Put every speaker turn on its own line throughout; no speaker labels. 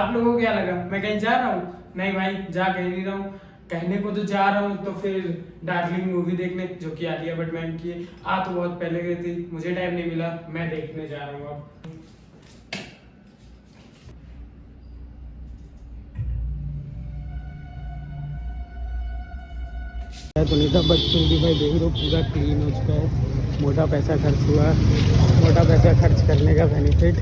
आप लोगों को क्या लगा मैं कहीं जा रहा हूँ? नहीं भाई, जा कहीं नहीं रहा हूँ। कहने को तो जा रहा हूँ तो फिर डार्लिंग मूवी देखने, जो कि आलिया भट्ट मैम की है। आ तो बहुत पहले गई थी, मुझे टाइम नहीं मिला, मैं देखने जा रहा हूँ अब। सुनीता बच्चों की भाई देख लो पूरा क्लीन हो चुका है। मोटा पैसा खर्च हुआ, मोटा पैसा खर्च करने का बेनिफिट।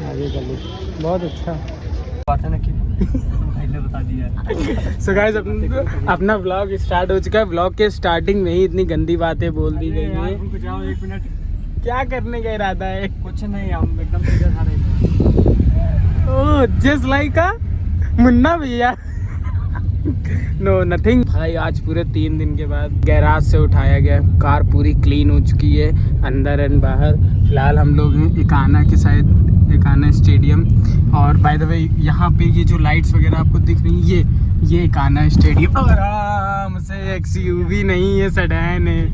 आगे चलो, बहुत अच्छा बात है ना कि भाई ने बता दिया। सो गाइस अपना व्लॉग स्टार्ट हो चुका है। व्लॉग के स्टार्टिंग में ही इतनी गंदी बातें बोल दी गई हैं। रुक जाओ 1 मिनट, क्या करने का इरादा है? कुछ नहीं, हम एकदम सीधा खा रहे हैं। Oh just like a Munna bhaiya. No nothing. भाई आज पूरे 3 दिन के बाद गैराज से उठाया गया, कार पूरी क्लीन हो चुकी है अंदर एंड बाहर। फिलहाल हम लोग हैं इकाना के साइड, इकाना स्टेडियम। और बाय द वे यहाँ पे ये जो लाइट्स वगैरह आपको दिख रही है, ये इकाना स्टेडियम। आराम से एक्सयूवी नहीं है, सेडान है।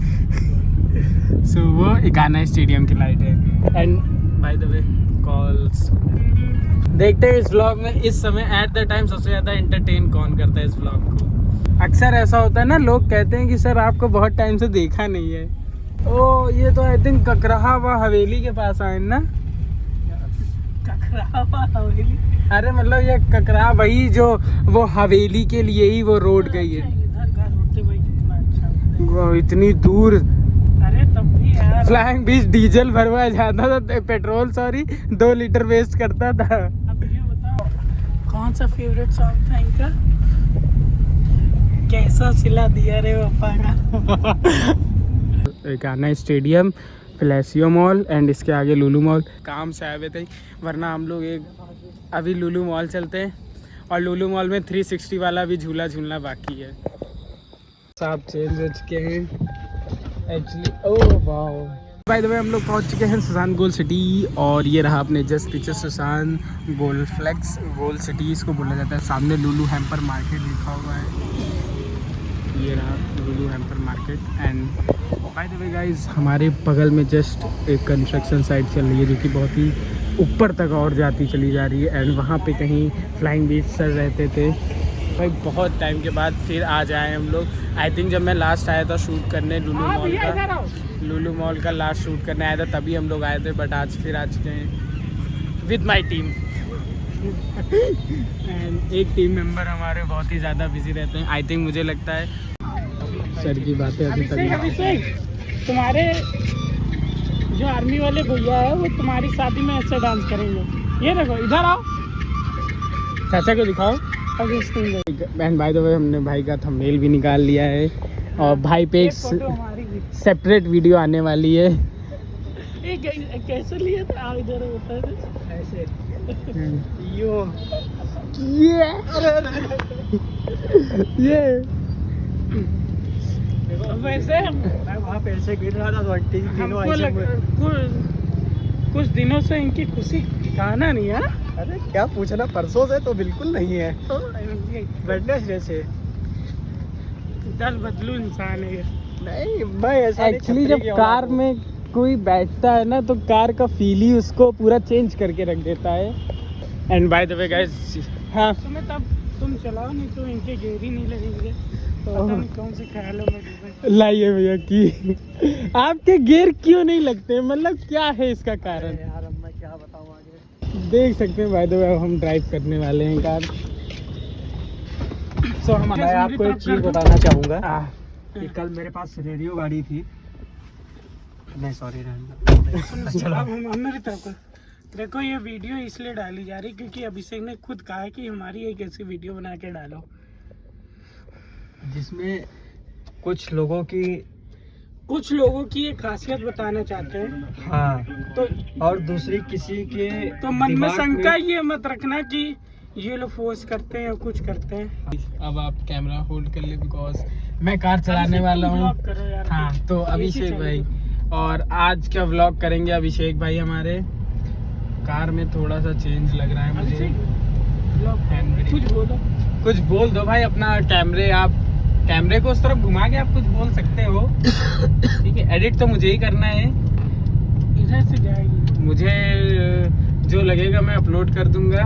सो वो इकाना स्टेडियम की लाइट है। And by the way calls देखते हैं इस व्लॉग में। इस समय एट द टाइम सबसे ज़्यादा एंटरटेन कौन करता है इस व्लॉग को? अक्सर ऐसा होता है ना, लोग कहते हैं कि सर आपको बहुत टाइम से देखा नहीं है। ओ ये तो आई थिंक ककराहा व हवेली के पास आए ना। ककराहा व हवेली, अरे मतलब ये ककराहा वही जो वो हवेली के लिए ही वो रोड गई है। वो इतनी दूर, अरे तब भी यार फ्लाइंग बीच डीजल भरवाया जाता था, पेट्रोल सॉरी 2 लीटर वेस्ट करता था। अब ये बताओ कौन सा फेवरेट सॉन्ग था इनका? कैसा सिला दिया रे पापा का। इकाना स्टेडियम, प्लेसियो मॉल एंड इसके आगे लुलु मॉल। काम से आए हुए थे, वरना हम लोग अभी लुलु मॉल चलते हैं। और लुलु मॉल में 360 वाला भी झूला झूलना बाकी है। सब चेंज हो चुके हैं actually. Oh wow, bye the वे हम लोग पहुंच चुके हैं सुसान गोल्ड सिटी। और ये रहा अपने जस्ट पीछे Susan gold flakes, gold city इसको बोला जाता है। सामने लुलु हैम्पर मार्केट लिखा हुआ है, ये रहा Lulu hyper market. And by the way guys हमारे बगल में जस्ट एक कंस्ट्रक्शन साइट चल रही है, जो कि बहुत ही ऊपर तक और जाती चली जा रही है। एंड वहाँ पे कहीं फ्लाइंग बीच सर रहते थे। भाई बहुत टाइम के बाद फिर आज आए हम लोग। आई थिंक जब मैं लास्ट आया था शूट करने लुलु मॉल का लास्ट शूट करने आया था, तभी हम लोग आए थे। बट आज फिर आ चुके हैं विद माई टीम। एंड एक टीम मेंबर हमारे बहुत ही ज़्यादा बिजी रहते हैं। आई थिंक मुझे लगता है सर की बातें अभी तक तुम्हारे जो आर्मी वाले भैया है वो तुम्हारी शादी में ऐसे डांस करेंगे। ये देखो, इधर आओ, चाचा को दिखाओ। एंड बाय द वे हमने भाई का थंबनेल भी निकाल लिया है। और भाई पे एक सेपरेट वीडियो आने वाली है। कैसे लिया था आप इधर ऐसे यो ये वैसे मैं वहाँ पे ऐसे गिर रहा था तो आंटी कुछ दिनों से इनकी खुशी ठिकाना नहीं है। अरे क्या पूछना, परसों से तो बिल्कुल नहीं है। वेडनेसडे से दल बदलू इंसान है। नहीं मैं ऐसा एक्चुअली जब कार में कोई बैठता है ना तो कार का फील ही उसको पूरा चेंज करके रख देता है। And by the way guys, हाँ तब तुम चलाओ, नहीं तो इनके गेर ही नहीं लगेंगे। पता नहीं कौन से ख्यालों में लाइए भैया की आपके गेयर क्यों नहीं लगते, मतलब क्या है इसका कारण? यार अब मैं क्या बताऊं, आगे देख सकते हैं। बाय द वे हम ड्राइव करने वाले हैं कार। सो मैं आपको एक चीज़ बताना चाहूँगा कि कल मेरे पास रेडियो गाड़ी थी। नहीं सॉरी मेरी तरफ देखो, ये वीडियो इसलिए डाली जा रही क्योंकि अभिषेक ने खुद कहा है कि हमारी एक ऐसी वीडियो बना के डालो जिसमें कुछ लोगों की एक खासियत बताना चाहते हैं। हाँ तो और दूसरी किसी के तो मन में शंका ये मत रखना कि ये लोग फोर्स करते हैं या कुछ करते हैं। अब आप कैमरा होल्ड कर ले, बिकॉज मैं कार चलाने वाला हूँ। हाँ तो अभिषेक भाई, और आज क्या व्लॉग करेंगे अभिषेक भाई हमारे। कार में थोड़ा सा चेंज लग रहा है मुझे। कुछ बोल दो भाई, अपना कैमरे को उस तरफ घुमा के आप कुछ बोल सकते हो। ठीक है, एडिट तो मुझे ही करना है। इधर से जाएगी। मुझे जो लगेगा मैं अपलोड कर दूंगा।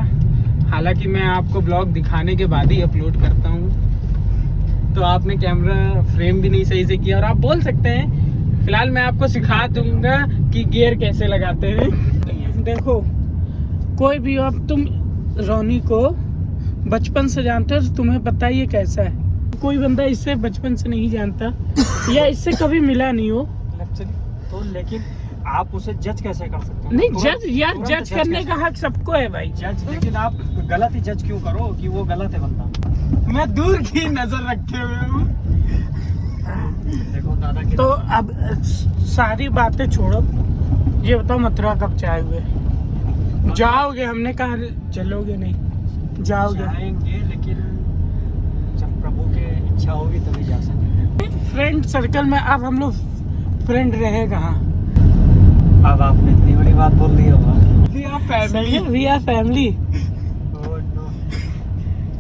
हालांकि मैं आपको ब्लॉग दिखाने के बाद ही अपलोड करता हूँ, तो आपने कैमरा फ्रेम भी नहीं सही से किया। और आप बोल सकते हैं, फिलहाल मैं आपको सिखा दूंगा कि गियर कैसे लगाते हैं। देखो, कोई भी अब तुम रोनी को बचपन से जानते हो तो तुम्हें पता ही है कैसा है। कोई बंदा इससे बचपन से नहीं जानता या इससे कभी मिला नहीं हो
तो, लेकिन आप उसे जज कैसे कर सकते हो?
नहीं, जज करने का हक सबको है भाई।
जज, लेकिन आप गलत ही जज क्यों करो कि वो गलत है बंदा?
मैं दूर की नजर रखे हुए हूँ।
देखो दादा की
तो अब सारी बातें छोड़ो, ये बताओ मथुरा कब जाओगे? जाओगे? हमने कहा चलोगे नहीं, जाओगे।
जाएंगे, लेकिन जब प्रभु की इच्छा होगी तभी जा सकते।
फ्रेंड सर्कल में अब हम लोग फ्रेंड रहे कहाँ?
अब आपने इतनी बड़ी बात बोल दी होगा।
We are family।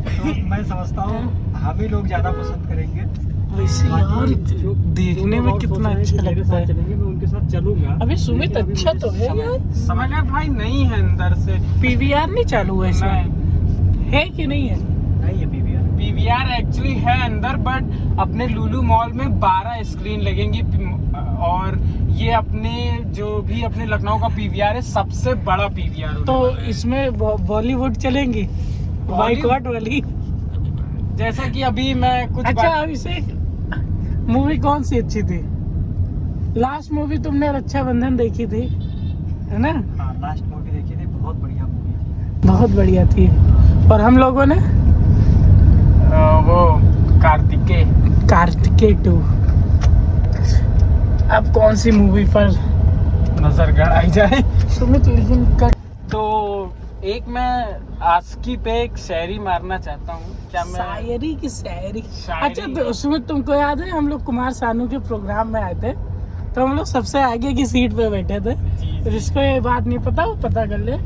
तो मैं समझता हूँ हम ही लोग ज्यादा पसंद करेंगे।
वैसे यार देखने में कितना अच्छा लगता है।
चलेंगे, मैं उनके साथ चलूंगा।
अभी सुमित अच्छा तो है यार, समझ भाई नहीं है अंदर से। पीवीआर नहीं चालू है इसमें, है कि नहीं है?
नहीं है
पीवीआर एक्चुअली है अंदर, बट अपने लुलु मॉल में 12 स्क्रीन लगेंगी। और ये अपने जो भी अपने लखनऊ का पीवीआर है, सबसे बड़ा पीवीआर। तो इसमें बॉलीवुड चलेंगी, बाइकॉट वाली। जैसा कि अभी मैं कुछ अच्छा अभिषेक, मूवी कौन सी अच्छी थी? लास्ट मूवी तुमने रक्षाबंधन देखी थी, है ना?
हाँ, लास्ट मूवी देखी थी, बहुत बढ़िया मूवी थी।
बहुत बढ़िया थी। और हम लोगों ने वो कार्तिकेय 2। अब कौन सी मूवी पर नजर गड़ाई जाए? सुमित लेकिन तो एक मैं आस्की पे एक शायरी मारना चाहता हूँ। क्या मैं शायरी की शायरी? अच्छा तो सुमित, तुमको याद है हम लोग कुमार सानू के प्रोग्राम में आए थे, तो हम लोग सबसे आगे की सीट पे बैठे थे। जिसको ये बात नहीं पता वो पता कर ले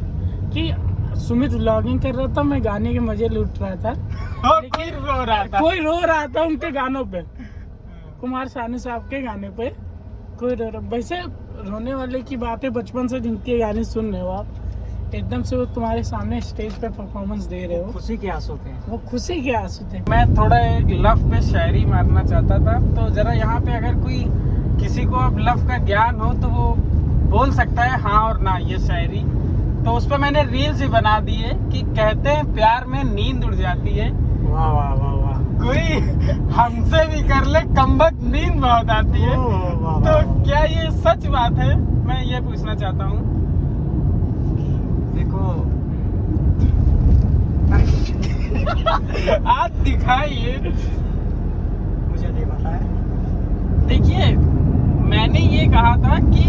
कि सुमित व्लॉगिंग कर रहा था, मैं गाने के मजे लूट रहा था। कोई रो रहा था उनके गानों पे, कुमार सानू साहब के गाने पे कोई रो रहा। वैसे रोने वाले की बातें बचपन से जिनके गाने सुन रहे हो आप, एकदम से वो तुम्हारे सामने स्टेज पे परफॉर्मेंस दे रहे हो,
खुशी के आंसू थे।
वो खुशी के आंसू थे। मैं थोड़ा एक लव पे शायरी मारना चाहता था, तो जरा यहाँ पे अगर कोई किसी को अब लव का ज्ञान हो तो वो बोल सकता है हाँ और ना ये शायरी। तो उस पर मैंने रील्स ही बना दी है कि कहते हैं प्यार में नींद उड़ जाती है।
वाह वाह वाह वाह।
कोई हमसे भी कर ले कमबख्त नींद बहुत आती है। तो क्या ये सच बात है? मैं ये पूछना चाहता हूँ।
देखो
आप दिखाइए।
मुझे नहीं पता है।
देखिए, मैंने ये कहा था कि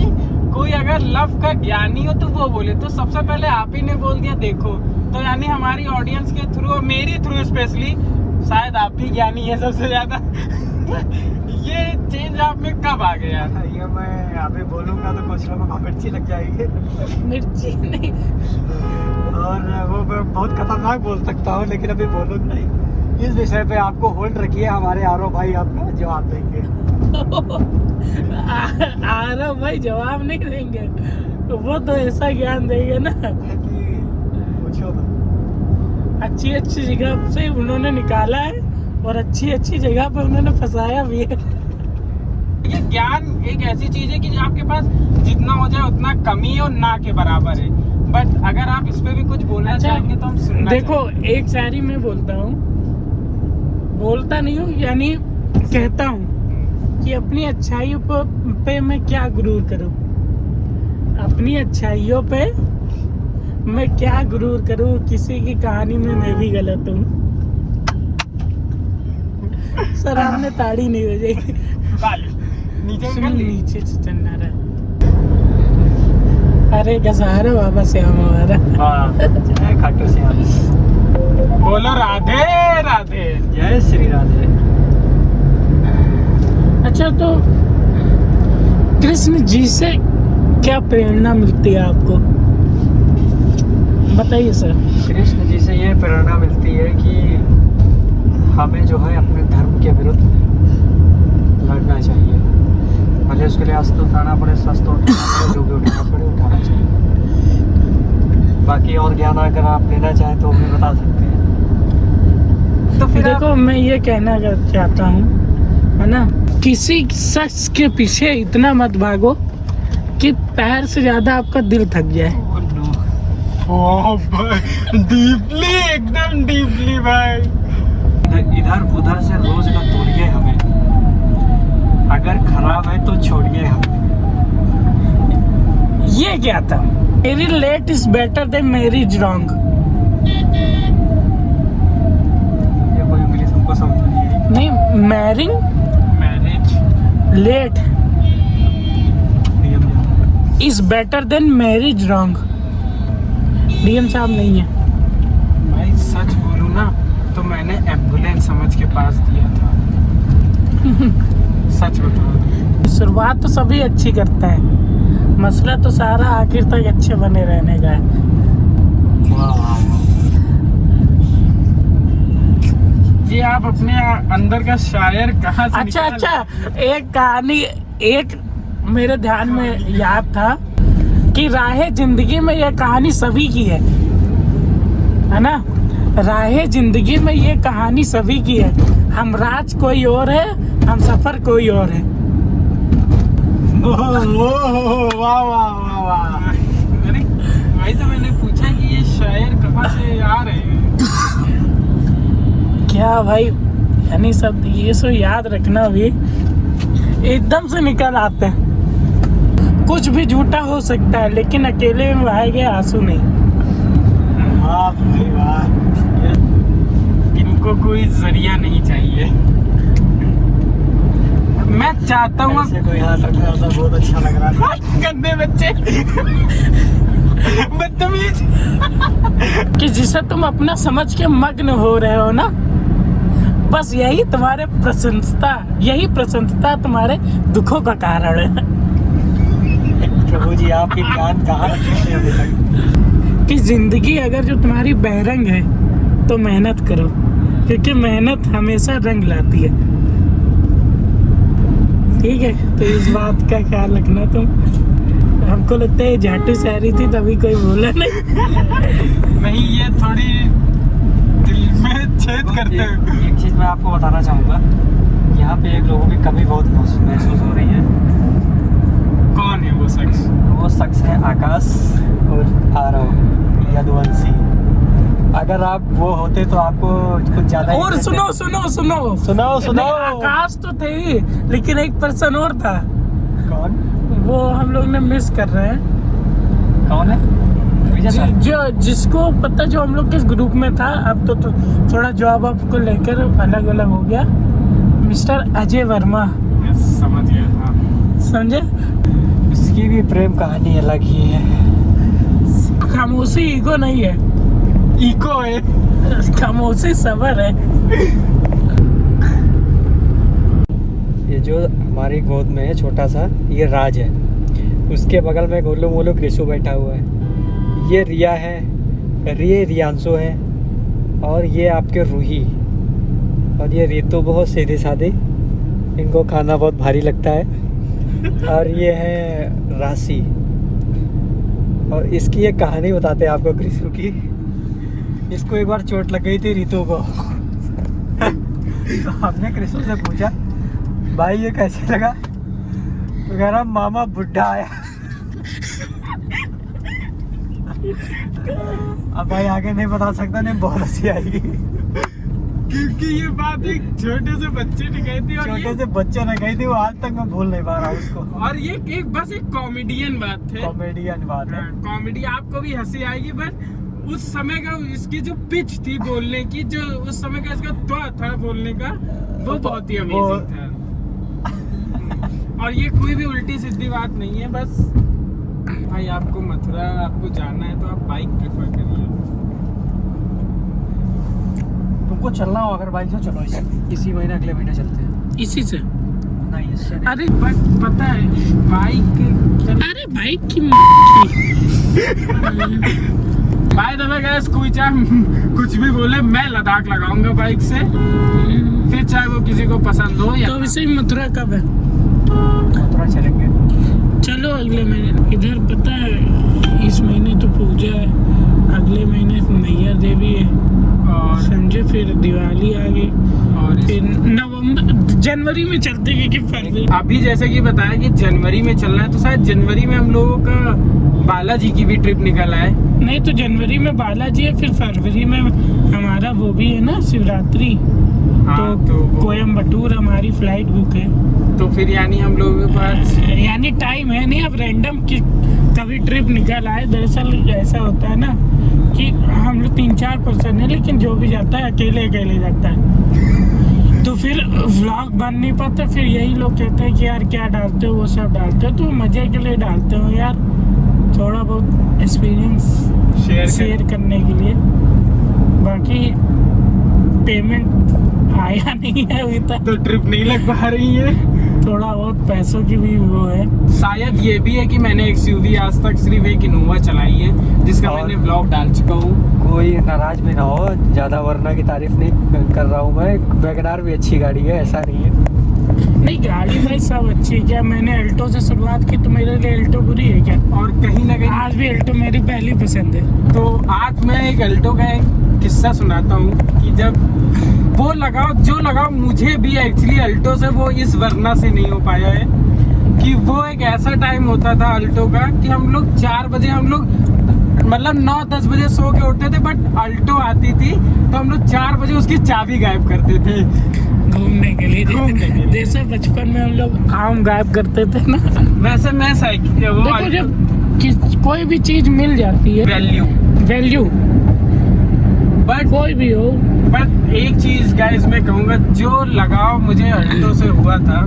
कोई अगर लव का ज्ञानी हो तो वो बोले, तो सबसे पहले आप ही ने बोल दिया देखो। तो यानी हमारी ऑडियंस के थ्रू और मेरी थ्रू स्पेशली शायद आप भी ज्ञानी है सबसे ज्यादा। ये चेंज आप में कब आ गया?
ये मैं अभी बोलूंगा तो कुछ लोगों को मिर्ची लग जाएगी।
मिर्ची नहीं,
और वो मैं बहुत खतरनाक बोल सकता हूँ, लेकिन अभी बोलूंगा नहीं। इस विषय पे आपको होल्ड रखिए, हमारे आरो भाई आपका जवाब देंगे।
आरो भाई जवाब नहीं देंगे, वो तो ऐसा ज्ञान देंगे ना
कि पूछो।
अच्छी अच्छी जगह से उन्होंने निकाला है और अच्छी अच्छी जगह पे उन्होंने फंसाया भी है। ये ज्ञान एक ऐसी चीज है कि आपके पास जितना हो जाए उतना कमी और ना के बराबर है। बट अगर आप इस पे भी कुछ बोलना चाहेंगे तो हम सुनना देखो चाहेंगे। एक शायरी में बोलता हूँ, बोलता नहीं हूँ, यानी कहता हूँ कि अपनी अच्छाइयों पे मैं क्या गुरूर करूँ, अपनी अच्छाइयों पे मैं क्या गुरूर करूँ, किसी की कहानी में मैं भी गलत हूँ। सर आपने ताड़ी नहीं हो जाएगी, नीचे से चलना रहा। अरे गजारा बाबा श्याम हमारा।
खाटू श्याम।
बोलो राधे राधे।
जय श्री राधे।
अच्छा, तो कृष्ण जी से क्या प्रेरणा मिलती है आपको, बताइए सर।
कृष्ण जी से ये प्रेरणा मिलती है कि हमें जो है अपने धर्म के विरुद्ध लड़ना चाहिए, भले उसके उसके लिए अस्त उठाना पड़े, सस्त उठाना पड़े, जो भी उठाना पड़े उठाना चाहिए। बाकी और ज्ञान अगर आप लेना चाहें तो भी बता सकते हैं। तो फिर
देखो मैं ये कहना चाहता हूँ, है ना, किसी शख्स के पीछे इतना मत भागो कि पैर से ज्यादा आपका दिल थक जाए। डीपली, एकदम डीपली भाई।
इधर उधर से रोज ना तोड़िए हमें, अगर खराब है तो छोड़िए हमें।
ये क्या था? Marry late is better than marriage wrong.
ये कोई इंग्लिश हमको समझ नहीं आई।
नहीं, marriage late is better than marriage wrong. DM साहब नहीं है
भाई, सच बोलूं ना तो मैंने एम्बुलेंस समझ के पास दिया था। सच बताओ,
शुरुआत तो सभी अच्छी करते हैं, मसला तो सारा आखिर तक अच्छे बने रहने का है।
ये आप अपने अंदर का शायर कहाँ से
अच्छा, एक कहानी एक मेरे ध्यान में याद था कि राहे जिंदगी में ये कहानी सभी की है ना? राहे जिंदगी में ये कहानी सभी की है। हम राज कोई और है, हम सफर कोई और है।
वाह वाह वाह वाह।
अरे भाई, तो मैंने पूछा कि ये शायर कहाँ से आ रहे हैं।
क्या भाई, यानी सब ये सो याद रखना भी एकदम से निकल आते हैं। कुछ भी झूठा हो सकता है लेकिन अकेले में बहाए गए आंसू नहीं।
वाह भाई वाह।
इनको कोई जरिया नहीं चाहिए। मैं चाहता हूँ
ऐसे कोई हाथ रख रहा था, बहुत अच्छा लग रहा था।
गंदे बच्चे, बदतमीज।
कि जिसे तुम अपना समझ के मग्न हो रहे हो ना, बस यही तुम्हारे प्रशंसता तुम्हारे दुखों का कारण है।
प्रभु जी, आप ये ज्ञान कहाँ रखे थे अभी तक?
कि जिंदगी अगर जो तुम्हारी बहरंग है तो मेहनत करो, क्योंकि मेहनत हमेशा रंग लाती है। ठीक है, तो इस बात का ख्याल रखना तुम। हमको लगता है झाटू शायरी थी तभी कोई बोला नहीं।
नहीं, ये थोड़ी दिल में छेद करते हैं।
एक चीज़ मैं आपको बताना चाहूँगा, यहाँ पे एक लोगों की कमी बहुत महसूस हो रही है।
कौन है वो शख्स?
वो शख्स है आकाश और आरव यदुवंशी। अगर आप वो होते तो आपको कुछ ज्यादा
और सुनो
सुनाओ।
आकाश तो थे ही, लेकिन एक पर्सन और था।
कौन?
वो हम लोग ने मिस कर रहे हैं।
कौन है? विजय सर।
जिसको पता, जो हम लोग के ग्रुप में था, अब तो थोड़ा जॉब आपको लेकर अलग अलग हो गया। मिस्टर अजय वर्मा,
समझ गया था।
समझे?
उसकी भी प्रेम कहानी अलग ही है।
खामोशी ईगो नहीं है,
इको है।
खामोशी सबर है।
ये जो हमारी गोद में है छोटा सा, ये राज है। उसके बगल में गोलू मोलू कृषु बैठा हुआ है। ये रिया है, ये रियांशु है, और ये आपके रूही, और ये रितु बहुत सीधी सादी, इनको खाना बहुत भारी लगता है। और ये है राशि। और इसकी एक कहानी बताते हैं आपको कृषु की। इसको एक बार चोट लग गई थी रितु को। तो हमने कृषु से पूछा, भाई ये कैसे लगा? तो कह रहा, मामा बुढ़ा आया। अब भाई आगे नहीं बता सकता, नहीं बहुत हंसी आएगी।
क्योंकि ये बात एक छोटे से बच्चे ने कही थी, और
छोटे से बच्चे ने कही थी, वो आज तक मैं भूल नहीं पा रहा उसको।
और ये बस एक कॉमेडियन बात है।
कॉमेडियन बात है।
कॉमेडी, आपको भी हंसी आएगी, बट उस समय का इसकी जो पिच थी बोलने की, जो उस समय का इसका त्वा था बोलने का, वो बहुत ही अमेजिंग था। और ये कोई भी उल्टी सीधी बात नहीं है। बस भाई, आपको मथुरा आपको जाना है तो आप बाइक प्रेफर करिए।
तुमको चलना हो अगर बाइक से, चलो इसी महीने, अगले महीने चलते हैं।
इसी से?
नहीं, इससे नहीं।
अरे बट पता है बाइक, अरे बाइक की
भाई दबे गए कोई चाहे कुछ भी बोले, मैं लद्दाख लगाऊंगा बाइक से, फिर चाहे वो किसी को पसंद हो या।
तो वैसे मथुरा कब है?
मथुरा चलेंगे।
फिर दिवाली आ गई,
और
फिर नवंबर जनवरी में चलते कि फरवरी।
अभी जैसे कि बताया कि जनवरी में चलना है, तो शायद जनवरी में हम लोगों का बालाजी की भी ट्रिप निकल आए।
नहीं तो जनवरी में बालाजी है, फिर फरवरी में हमारा वो भी है ना शिवरात्रि।
हाँ,
तो कोयम्बटूर हमारी फ्लाइट बुक है।
तो फिर यानी हम लोगों के पास
यानी टाइम है नहीं, अब रैंडम की कभी ट्रिप निकल आए। दरअसल ऐसा होता है ना कि हम लोग 3-4 पर्सन है, लेकिन जो भी जाता है अकेले अकेले जाता है, तो फिर व्लॉग बन नहीं पाता। फिर यही लोग कहते हैं कि यार क्या डालते हो, वो सब डालते हो, तो मजे के लिए डालते हो यार, थोड़ा बहुत एक्सपीरियंस शेयर करने के लिए। बाकी पेमेंट आया नहीं है अभी तक,
तो ट्रिप नहीं लग पा रही है।
थोड़ा बहुत पैसों की भी वो है।
शायद ये भी है कि मैंने एक्सयूवी आज तक सिर्फ एक इनोवा चलाई है, जिसका
और
मैंने ब्लॉग डाल चुका हूँ।
कोई नाराज भी ना हो, ज़्यादा वरना की तारीफ नहीं कर रहा हूँ मैं। वैगनार भी अच्छी गाड़ी है, ऐसा नहीं है।
नहीं गाड़ी भाई सब अच्छी है। क्या मैंने अल्टो से शुरुआत की तो मेरे लिए अल्टो बुरी है क्या?
और कहीं ना कहीं
आज भी अल्टो मेरी पहली पसंद है।
तो आज मैं एक अल्टो का एक किस्सा सुनाता हूँ कि जब वो लगाओ जो लगाओ, मुझे भी एक्चुअली अल्टो से वो इस वरना से नहीं हो पाया है कि वो एक ऐसा टाइम होता था अल्टो का कि हम लोग 4 बजे हम लोग मतलब 9-10 बजे सो के उठते थे, बट अल्टो आती थी तो हम लोग 4 बजे उसकी चाबी गायब करते थे
घूमने के लिए। जैसे बचपन में हम लोग आम गायब करते थे ना,
वैसे मैं साइकिल वो
देखो जब कोई भी चीज मिल जाती है वैल्यू
बट
कोई भी हो।
बट एक चीज गाइस मैं कहूँगा, जो लगाव मुझे अल्टो से हुआ था,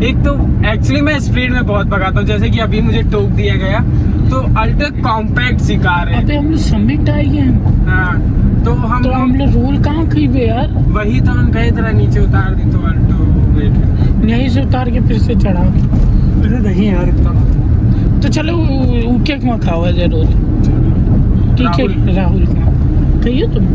एक तो एक्चुअली मैं स्पीड में बहुत भगाता हूँ, जैसे कि अभी मुझे टोक दिया गया, तो अल्टो कॉम्पैक्ट सी कार है।
अबे हम लोग समिट आ गए हैं।
हाँ, तो हम
लोग रोल कहाँ खी बे यार?
वही तो हम कहे तरह नीचे उतार दी, तो अल्टो वेट
यहीं से उतार के फिर से चढ़ा।
अरे नहीं यार, इतना
तो चलो उके में खाओ जरूर। ठीक है राहुल का कहिए तुम।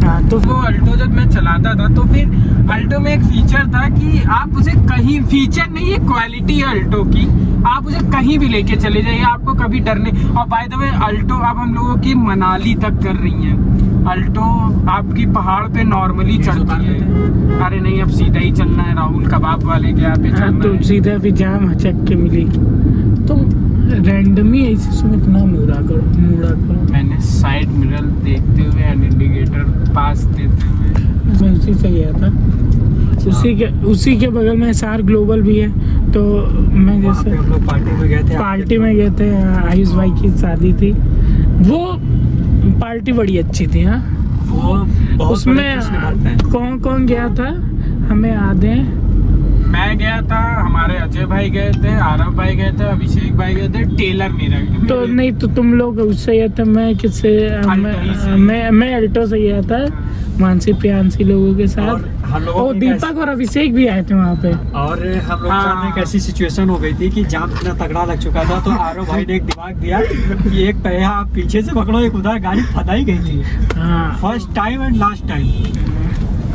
हाँ तो
वो अल्टो जब मैं चलाता था, तो फिर अल्टो में एक फीचर था कि आप उसे कहीं, फीचर नहीं है क्वालिटी है अल्टो की, आप उसे कहीं भी लेके चले जाइए, आपको कभी डर नहीं। और बाय द वे अल्टो अब हम लोगों की मनाली तक कर रही है। अल्टो आपकी पहाड़ पे नॉर्मली चढ़ती है। अरे नहीं, अब सीधा ही चलना है, राहुल कबाब वाले के यहाँ पे चलना
तो
है।
सीधा भी जाम हचक के मिली। तुम रैंडमी ऐसे सुमित ना मुड़ा करो।
मैंने साइड मिरर देखते हुए एंड इंडिकेटर पास देते हुए
मैं उसी से गया था। उसी के बगल में SR ग्लोबल भी है। तो मैं
वहाँ पे
जैसे
हम लोग पार्टी में गए थे।
आयुष भाई की शादी थी, वो पार्टी बड़ी अच्छी थी। हाँ
वो बहुत
उसमें कौन गया था हमें याद है?
मैं गया था, हमारे अजय भाई गए थे, आरव भाई गए थे, अभिषेक भाई गए थे, टेलर मेरा
तो नहीं तो तुम लोग उससे गया था। मैं किससे? मैं अल्टो से गया था, मानसी प्रियांसी लोगों के साथ। और दीपक और अभिषेक भी आए थे वहाँ पे।
और हम लोग के सामने एक ऐसी सिचुएशन हो गई थी कि जाम इतना तगड़ा लग चुका था, तो आरव भाई ने एक दिमाग दिया कि एक पहिया आप पीछे से पकड़ो, एक उधर गाड़ी फंसाई गई थी। First time and last time.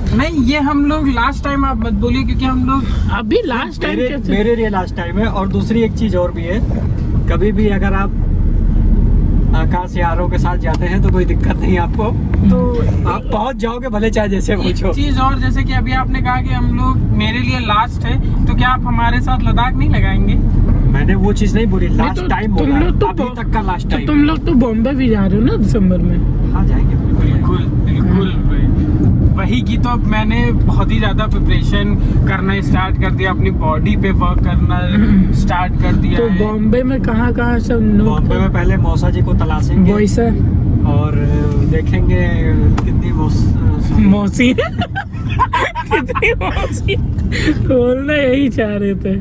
नहीं, ये हम लोग लास्ट टाइम आप मत बोलिए, क्योंकि हम लोग
अभी लास्ट टाइम
मेरे लिए लास्ट टाइम है। और दूसरी एक चीज और भी है, कभी भी अगर आप आकाश या आरव के साथ जाते हैं तो कोई दिक्कत नहीं आपको, तो आप पहुंच जाओगे भले चाहे जैसे पूछो।
चीज और, जैसे कि अभी आपने कहा कि हम लोग मेरे लिए लास्ट है, तो क्या आप हमारे साथ लद्दाख नहीं लगाएंगे?
मैंने वो चीज नहीं बोली, लास्ट टाइम बोला, अभी तक का लास्ट टाइम।
तुम लोग तो बॉम्बे भी जा रहे हो ना दिसंबर में?
हाँ जाएंगे
बिल्कुल। वही की तो अब मैंने बहुत ही ज्यादा प्रिपरेशन करना स्टार्ट कर दिया, अपनी बॉडी पे वर्क करना स्टार्ट कर दिया।
तो बॉम्बे में कहाँ सब?
बॉम्बे में पहले मौसा जी को तलाशेंगे और देखेंगे कितनी
मौसी कितनी मौसी बोलना यही चाह रहे थे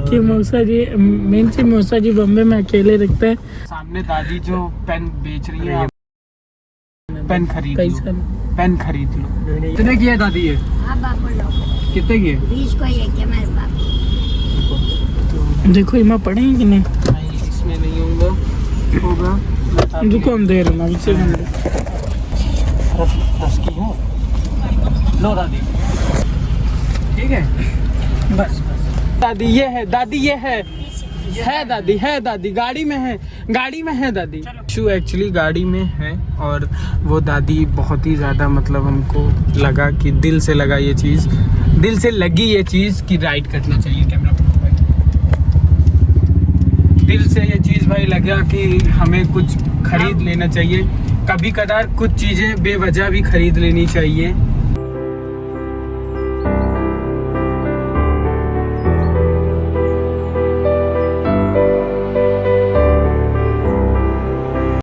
कि मौसा जी, मेन चीज मौसा जी बॉम्बे में अकेले रखते हैं।
सामने दादी जो पेन बेच रही है, पेन खरीद लो, पेन खरीद लो। कितने की है दादी ये? कितने की है?
20 को ये क्या मेरे पास?
देखो इमा पढ़ेंगे कि नहीं?
इसमें नहीं होगा।
दुकान दे रहा हूँ
10 की है। लो दादी, ठीक है
बस।
दादी ये है, दादी ये है, है दादी, है दादी, गाड़ी में है, गाड़ी में है दादी। शू एक्चुअली गाड़ी में है और वो दादी बहुत ही ज़्यादा मतलब हमको लगा कि दिल से लगा ये चीज़, दिल से लगी ये चीज़ कि राइड करना चाहिए। कैमरा भाई, दिल से ये चीज़ भाई लगा कि हमें कुछ खरीद लेना चाहिए। कभी कदार कुछ चीज़ें बेवजह भी खरीद लेनी चाहिए।